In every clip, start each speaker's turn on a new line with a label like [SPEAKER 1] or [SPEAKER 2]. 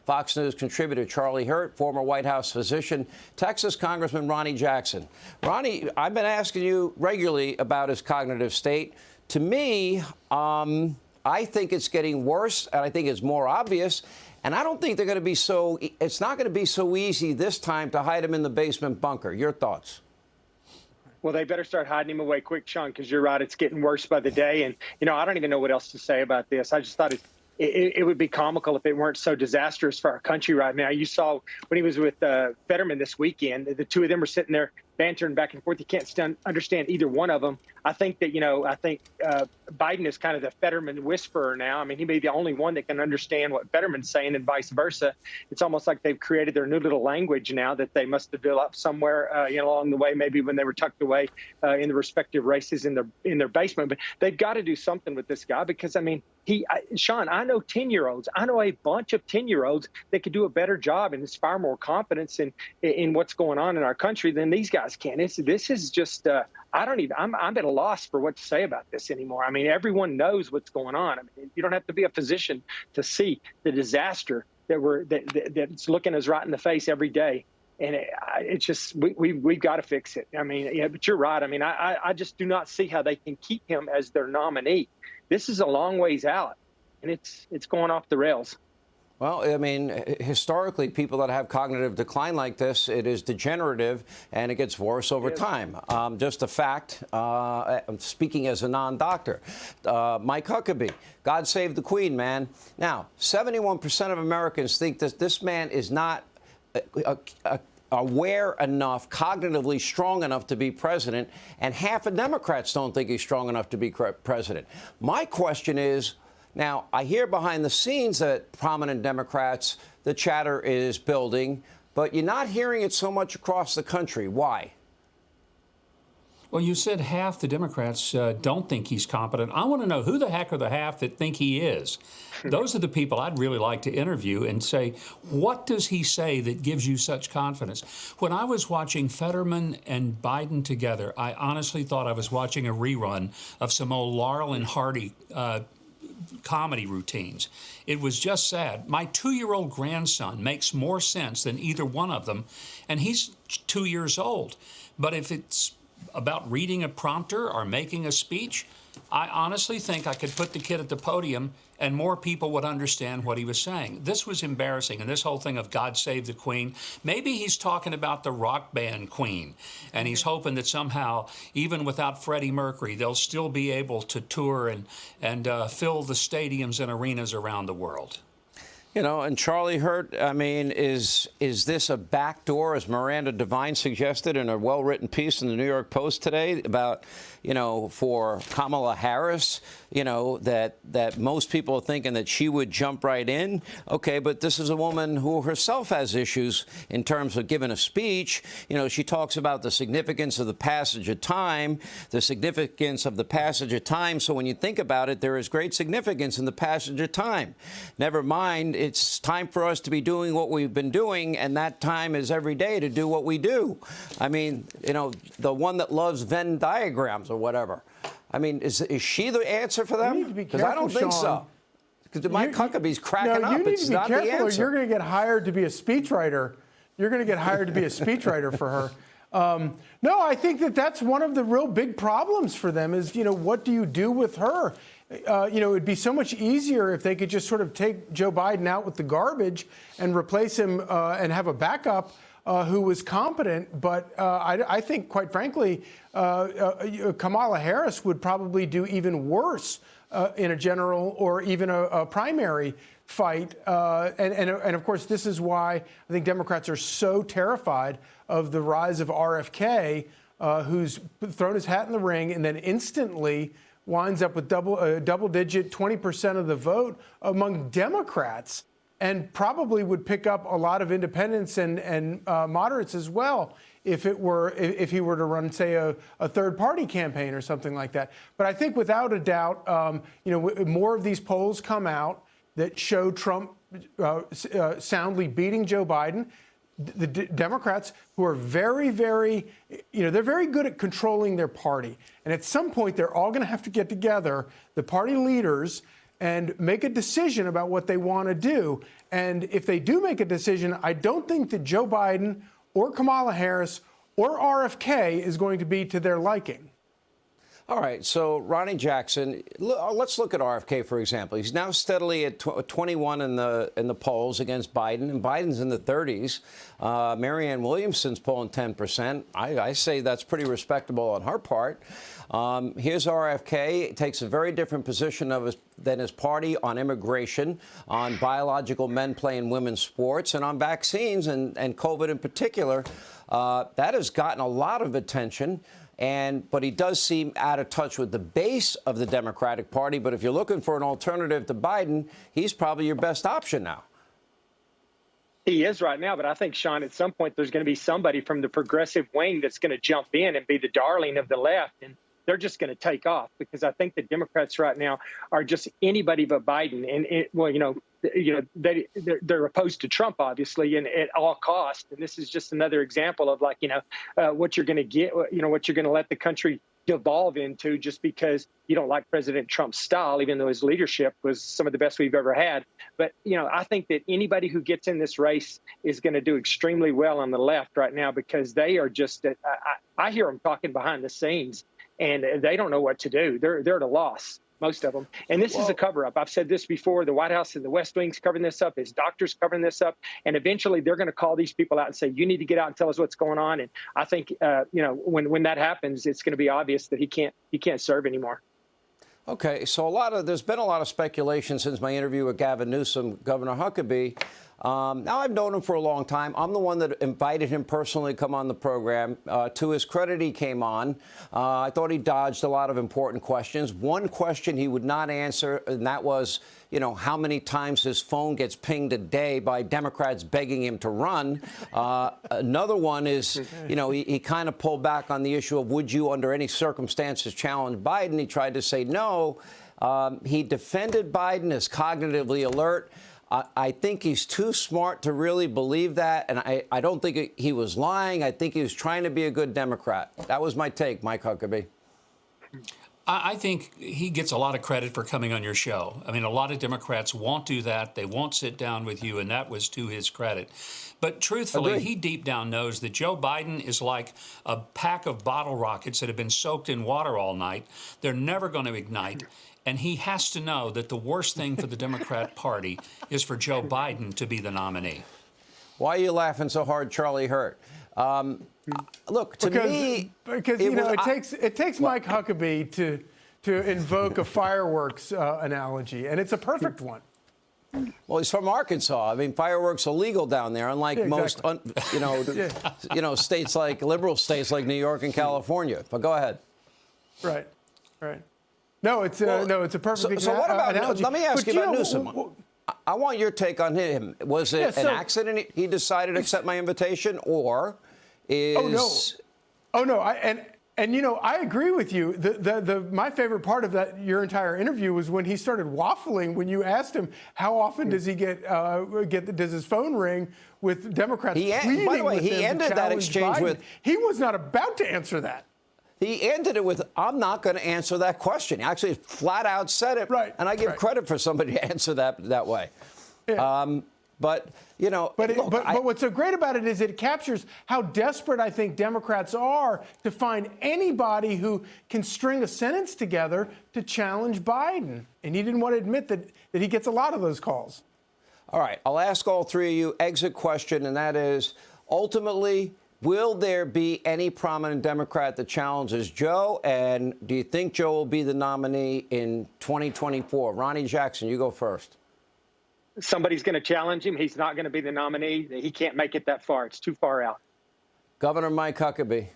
[SPEAKER 1] Fox News contributor Charlie Hurt, former White House physician, Texas Congressman Ronny Jackson. Ronny, I've been asking you regularly about his cognitive state. To me, I think it's getting worse, and I think it's more obvious. And I don't think it's not going to be so easy this time to hide him in the basement bunker. Your thoughts?
[SPEAKER 2] Well, they better start hiding him away quick, Sean, because you're right. It's getting worse by the day. And, I don't even know what else to say about this. I just thought it would be comical if it weren't so disastrous for our country right now. You saw when he was with Fetterman this weekend, the two of them were sitting there bantering back and forth. You can't understand either one of them. I think that, Biden is kind of the Fetterman whisperer now. I mean, he may be the only one that can understand what Fetterman's saying and vice versa. It's almost like they've created their new little language now that they must have developed somewhere along the way, maybe when they were tucked away in the respective races in their basement. But they've got to do something with this guy because, I mean, Sean, I know 10-year-olds. I know a bunch of 10-year-olds that could do a better job and inspire more confidence in what's going on in our country than these guys can. This is just I'm at a loss for what to say about this anymore. I mean, everyone knows what's going on. I mean, you don't have to be a physician to see the disaster that's looking us right in the face every day. And it's just we've got to fix it. I mean, yeah, but you're right. I mean, I just do not see how they can keep him as their nominee. This is a long ways out, and it's going off the rails.
[SPEAKER 1] Well, I mean, historically, people that have cognitive decline like this, it is degenerative and it gets worse over time. Just a fact, I'm speaking as a non-doctor. Mike Huckabee, God save the Queen, man. Now, 71% of Americans think that this man is not aware enough, cognitively strong enough to be president, and half of Democrats don't think he's strong enough to be president. My question is, now, I hear behind the scenes that prominent Democrats, the chatter is building, but you're not hearing it so much across the country. Why?
[SPEAKER 3] Well, you said half the Democrats don't think he's competent. I want to know who the heck are the half that think he is. Those are the people I'd really like to interview and say, what does he say that gives you such confidence? When I was watching Fetterman and Biden together, I honestly thought I was watching a rerun of some old Laurel and Hardy comedy routines. It was just sad. My 2-year-old grandson makes more sense than either one of them, and he's 2 years old. But if it's about reading a prompter or making a speech, I honestly think I could put the kid at the podium and more people would understand what he was saying. This was embarrassing. And this whole thing of God save the Queen, maybe he's talking about the rock band Queen. And he's hoping that somehow, even without Freddie Mercury, they'll still be able to tour and fill the stadiums and arenas around the world.
[SPEAKER 1] You know, and Charlie Hurt, I mean, is this a backdoor, as Miranda Devine suggested in a well-written piece in the New York Post today about, for Kamala Harris, that most people are thinking that she would jump right in. Okay, but this is a woman who herself has issues in terms of giving a speech. She talks about the significance of the passage of time, So when you think about it, there is great significance in the passage of time. Never mind, it's time for us to be doing what we've been doing, and that time is every day to do what we do. I mean, the one that loves Venn diagrams or whatever. I mean, is she the answer for them? Because I don't think so. Because Mike Huckabee's cracking up. It's not the answer.
[SPEAKER 4] You need to be careful, or you're going to get hired to be a speechwriter. You're going to get hired to be a speechwriter for her. No, I think that's one of the real big problems for them is, what do you do with her? It'd be so much easier if they could just sort of take Joe Biden out with the garbage and replace him and have a backup who was competent. But I think, quite frankly, Kamala Harris would probably do even worse in a general or even a primary fight. And of course, this is why I think Democrats are so terrified of the rise of RFK, who's thrown his hat in the ring and then instantly winds up with double-digit 20% of the vote among Democrats, and probably would pick up a lot of independents and moderates as well if he were to run, say, a third-party campaign or something like that. But I think without a doubt, more of these polls come out that show Trump soundly beating Joe Biden. The Democrats, who are very, very, they're very good at controlling their party. And at some point, they're all going to have to get together, the party leaders, and make a decision about what they want to do. And if they do make a decision, I don't think that Joe Biden or Kamala Harris or RFK is going to be to their liking.
[SPEAKER 1] All right, so Ronny Jackson, let's look at RFK, for example. He's now steadily at 21 in the polls against Biden, and Biden's in the 30s. Marianne Williamson's polling 10%. I say that's pretty respectable on her part. Here's RFK. Takes a very different position than his party on immigration, on biological men playing women's sports, and on vaccines and COVID in particular. That has gotten a lot of attention. But he does seem out of touch with the base of the Democratic Party. But if you're looking for an alternative to Biden, he's probably your best option now.
[SPEAKER 2] He is right now, but I think, Sean, at some point there's going to be somebody from the progressive wing that's going to jump in and be the darling of the left. And they're just going to take off, because I think the Democrats right now are just anybody but Biden. And they're opposed to Trump, obviously, and at all costs. And this is just another example of what you're going to get, what you're going to let the country devolve into just because you don't like President Trump's style, even though his leadership was some of the best we've ever had. But, I think that anybody who gets in this race is going to do extremely well on the left right now, because they are just, I hear them talking behind the scenes, and they don't know what to do. They're at a loss, most of them. And this is a cover-up. I've said this before. The White House and the West Wing's covering this up. His doctors covering this up. And eventually they're going to call these people out and say, you need to get out and tell us what's going on. And I think, when that happens, it's going to be obvious that he can't serve anymore.
[SPEAKER 1] Okay, so there's been a lot of speculation since my interview with Gavin Newsom, Governor Huckabee. Now, I've known him for a long time. I'm the one that invited him personally to come on the program. To his credit, he came on. I thought he dodged a lot of important questions. One question he would not answer, and that was, how many times his phone gets pinged a day by Democrats begging him to run. Another one is, he kind of pulled back on the issue of would you, under any circumstances, challenge Biden. He tried to say no. He defended Biden as cognitively alert. I think he's too smart to really believe that, and I don't think he was lying. I think he was trying to be a good Democrat. That was my take, Mike Huckabee.
[SPEAKER 3] I think he gets a lot of credit for coming on your show. I mean, a lot of Democrats won't do that. They won't sit down with you, and that was to his credit. But truthfully,
[SPEAKER 1] Agreed.
[SPEAKER 3] He deep down knows that Joe Biden is like a pack of bottle rockets that have been soaked in water all night. They're never going to ignite. And he has to know that the worst thing for the Democrat Party is for Joe Biden to be the nominee.
[SPEAKER 1] Why are you laughing so hard, Charlie Hurt? Look,
[SPEAKER 4] because it takes Mike Huckabee to invoke a fireworks analogy, and it's a perfect one.
[SPEAKER 1] Well, he's from Arkansas. I mean, fireworks are legal down there, unlike most, states like liberal states like New York and California. But go ahead.
[SPEAKER 4] Right. No, it's a perfect
[SPEAKER 1] so what about
[SPEAKER 4] analogy.
[SPEAKER 1] Let me ask you about Newsom. I want your take on him. Was it an accident he decided to accept my invitation, or is...
[SPEAKER 4] Oh, no. I agree with you. My favorite part of your entire interview was when he started waffling, when you asked him how often does he does his phone ring with Democrats pleading
[SPEAKER 1] by the way,
[SPEAKER 4] with him
[SPEAKER 1] he ended
[SPEAKER 4] to
[SPEAKER 1] that
[SPEAKER 4] challenge
[SPEAKER 1] exchange
[SPEAKER 4] Biden.
[SPEAKER 1] with...
[SPEAKER 4] He was not about to answer that.
[SPEAKER 1] He ended it with, I'm not going to answer that question. He actually flat out said it.
[SPEAKER 4] Right.
[SPEAKER 1] And I give credit for somebody to answer that way.
[SPEAKER 4] Yeah.
[SPEAKER 1] But
[SPEAKER 4] what's so great about it is it captures how desperate I think Democrats are to find anybody who can string a sentence together to challenge Biden. And he didn't want to admit that he gets a lot of those calls.
[SPEAKER 1] All right. I'll ask all three of you exit question, and that is, ultimately, will there be any prominent Democrat that challenges Joe? And do you think Joe will be the nominee in 2024? Ronny Jackson, you go first.
[SPEAKER 2] Somebody's going to challenge him. He's not going to be the nominee. He can't make it that far. It's too far out.
[SPEAKER 1] Governor Mike Huckabee.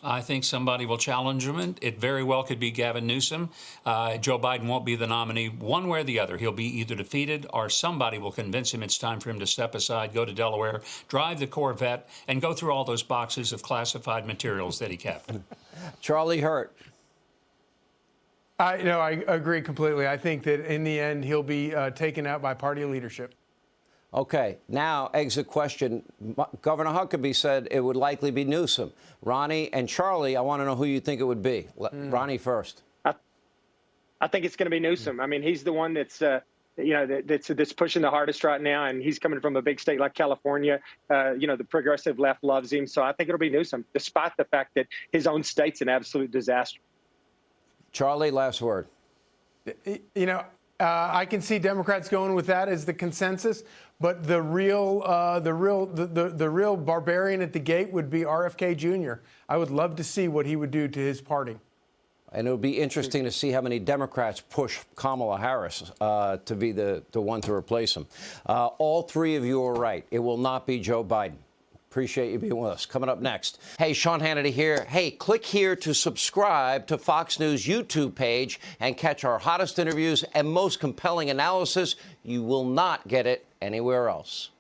[SPEAKER 3] I think somebody will challenge him. It very well could be Gavin Newsom. Joe Biden won't be the nominee one way or the other. He'll be either defeated or somebody will convince him it's time for him to step aside, go to Delaware, drive the Corvette, and go through all those boxes of classified materials that he kept.
[SPEAKER 1] Charlie Hurt.
[SPEAKER 4] I agree completely. I think that in the end, he'll be taken out by party leadership.
[SPEAKER 1] Okay, now exit question. Governor Huckabee said it would likely be Newsom. Ronny and Charlie, I want to know who you think it would be. Ronny first.
[SPEAKER 2] I think it's going to be Newsom. I mean, he's the one that's that's pushing the hardest right now, and he's coming from a big state like California. The progressive left loves him, so I think it'll be Newsom, despite the fact that his own state's an absolute disaster.
[SPEAKER 1] Charlie, last word.
[SPEAKER 4] I can see Democrats going with that as the consensus, but the real barbarian at the gate would be RFK Jr. I would love to see what he would do to his party.
[SPEAKER 1] And it would be interesting to see how many Democrats push Kamala Harris to be the one to replace him. All three of you are right. It will not be Joe Biden. Appreciate you being with us. Coming up next. Hey, Sean Hannity here. Hey, click here to subscribe to Fox News YouTube page and catch our hottest interviews and most compelling analysis. You will not get it anywhere else.